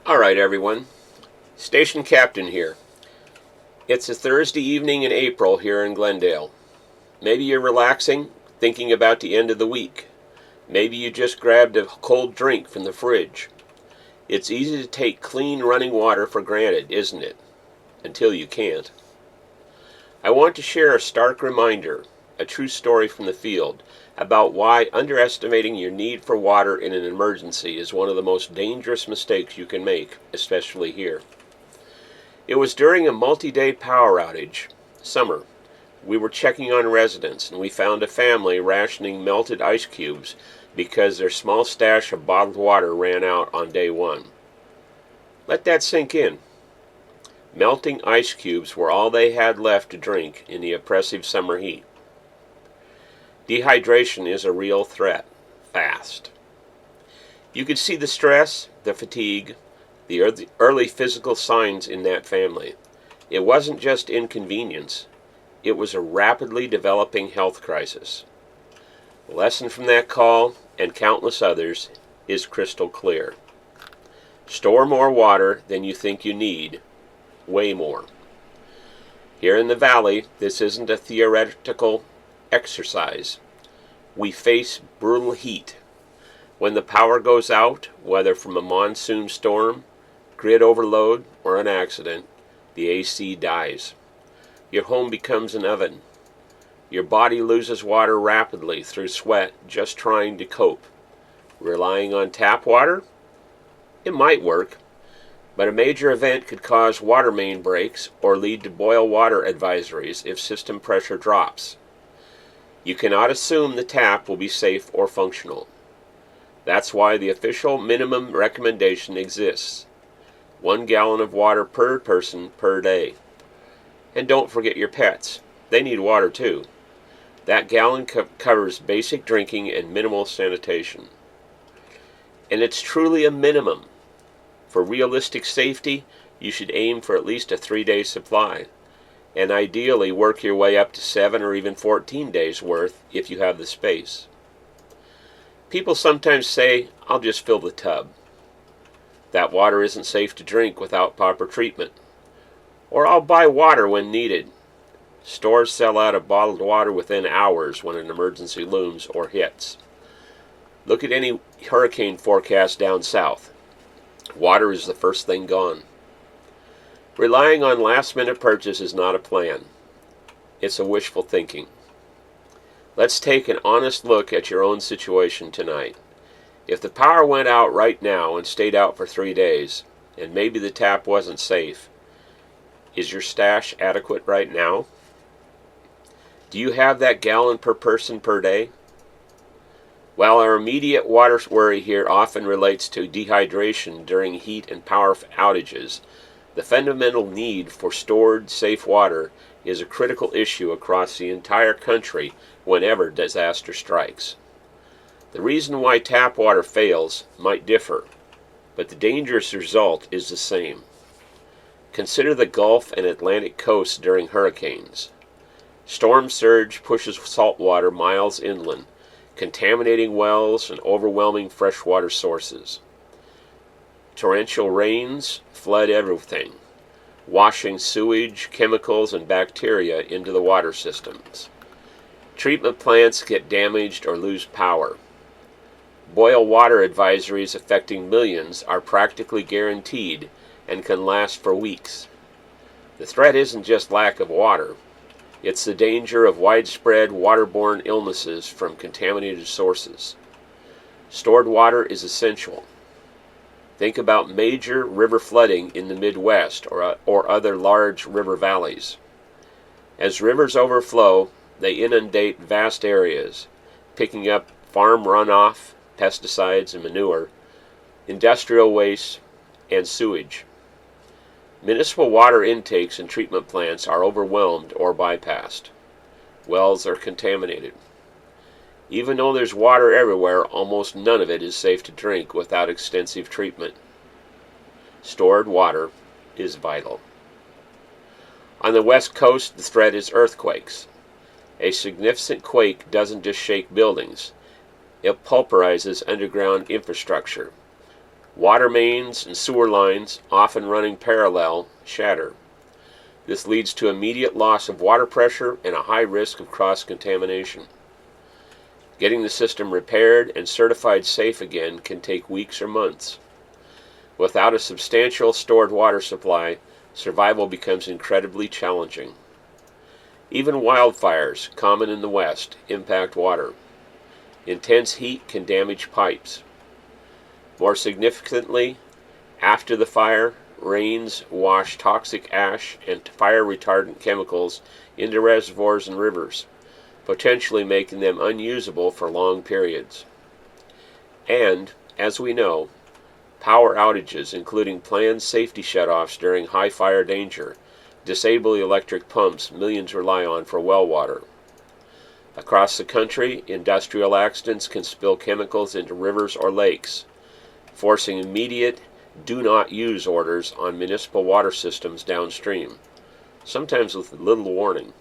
Alright everyone, Station Captain here. It's a Thursday evening in April here in Glendale. Maybe you're relaxing, thinking about the end of the week. Maybe you just grabbed a cold drink from the fridge. It's easy to take clean running water for granted, isn't it? Until you can't. I want to share a stark reminder, a true story from the field, about why underestimating your need for water in an emergency is one of the most dangerous mistakes you can make, especially here. It was during a multi-day power outage, summer. We were checking on residents and we found a family rationing melted ice cubes because their small stash of bottled water ran out on day one. Let that sink in. Melting ice cubes were all they had left to drink in the oppressive summer heat. Dehydration is a real threat, fast. You could see the stress, the fatigue, the early physical signs in that family. It wasn't just inconvenience, it was a rapidly developing health crisis. The lesson from that call, and countless others, is crystal clear. Store more water than you think you need, way more. Here in the valley, this isn't a theoretical exercise. We face brutal heat. When the power goes out, whether from a monsoon storm, grid overload, or an accident, the AC dies. Your home becomes an oven. Your body loses water rapidly through sweat just trying to cope. Relying on tap water? It might work, but a major event could cause water main breaks or lead to boil water advisories if system pressure drops. You cannot assume the tap will be safe or functional. That's why the official minimum recommendation exists. 1 gallon of water per person per day. And don't forget your pets. They need water too. That gallon covers basic drinking and minimal sanitation. And it's truly a minimum. For realistic safety, you should aim for at least a 3-day supply, and ideally work your way up to 7 or even 14 days worth if you have the space. People sometimes say, I'll just fill the tub. That water isn't safe to drink without proper treatment. Or I'll buy water when needed. Stores sell out of bottled water within hours when an emergency looms or hits. Look at any hurricane forecast down south. Water is the first thing gone. Relying on last-minute purchase is not a plan. It's a wishful thinking. Let's take an honest look at your own situation tonight. If the power went out right now and stayed out for 3 days, and maybe the tap wasn't safe, is your stash adequate right now? Do you have that gallon per person per day? While our immediate water worry here often relates to dehydration during heat and power outages, the fundamental need for stored, safe water is a critical issue across the entire country whenever disaster strikes. The reason why tap water fails might differ, but the dangerous result is the same. Consider the Gulf and Atlantic coasts during hurricanes. Storm surge pushes salt water miles inland, contaminating wells and overwhelming freshwater sources. Torrential rains flood everything, washing sewage, chemicals, and bacteria into the water systems. Treatment plants get damaged or lose power. Boil water advisories affecting millions are practically guaranteed and can last for weeks. The threat isn't just lack of water. It's the danger of widespread waterborne illnesses from contaminated sources. Stored water is essential. Think about major river flooding in the Midwest or other large river valleys. As rivers overflow, they inundate vast areas, picking up farm runoff, pesticides and manure, industrial waste, and sewage. Municipal water intakes and treatment plants are overwhelmed or bypassed. Wells are contaminated. Even though there's water everywhere, almost none of it is safe to drink without extensive treatment. Stored water is vital. On the West Coast, the threat is earthquakes. A significant quake doesn't just shake buildings. It pulverizes underground infrastructure. Water mains and sewer lines, often running parallel, shatter. This leads to immediate loss of water pressure and a high risk of cross-contamination. Getting the system repaired and certified safe again can take weeks or months. Without a substantial stored water supply, survival becomes incredibly challenging. Even wildfires, common in the West, impact water. Intense heat can damage pipes. More significantly, after the fire, rains wash toxic ash and fire retardant chemicals into reservoirs and rivers, potentially making them unusable for long periods. And, as we know, power outages, including planned safety shutoffs during high fire danger, disable the electric pumps millions rely on for well water. Across the country, industrial accidents can spill chemicals into rivers or lakes, forcing immediate do not use orders on municipal water systems downstream, sometimes with little warning.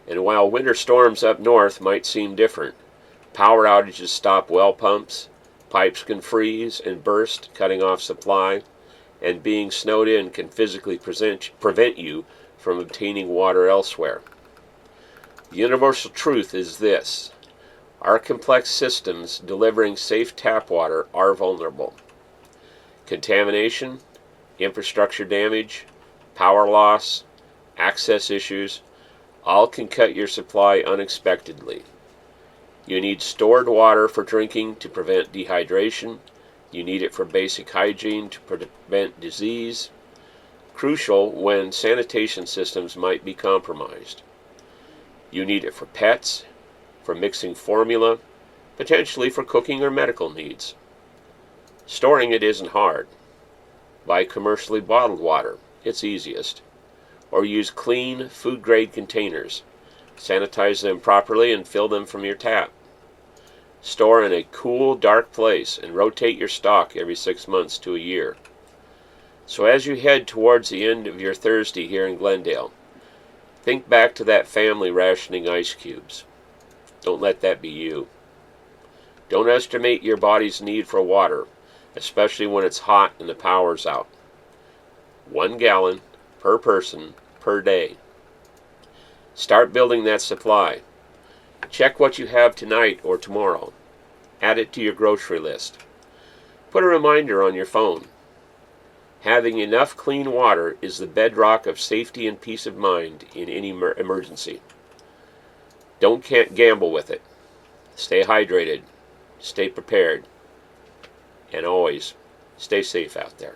And while winter storms up north might seem different, power outages stop well pumps, pipes can freeze and burst, cutting off supply, and being snowed in can physically prevent you from obtaining water elsewhere. The universal truth is this: our complex systems delivering safe tap water are vulnerable. Contamination, infrastructure damage, power loss, access issues, all can cut your supply unexpectedly. You need stored water for drinking to prevent dehydration. You need it for basic hygiene to prevent disease. Crucial when sanitation systems might be compromised. You need it for pets, for mixing formula, potentially for cooking or medical needs. Storing it isn't hard. Buy commercially bottled water, it's easiest. Or use clean, food-grade containers. Sanitize them properly and fill them from your tap. Store in a cool, dark place and rotate your stock every 6 months to a year. So as you head towards the end of your Thursday here in Glendale, think back to that family rationing ice cubes. Don't let that be you. Don't estimate your body's need for water, especially when it's hot and the power's out. 1 gallon per person per day. Start building that supply. Check what you have tonight or tomorrow. Add it to your grocery list. Put a reminder on your phone. Having enough clean water is the bedrock of safety and peace of mind in any emergency. Don't gamble with it. Stay hydrated, stay prepared, and always stay safe out there.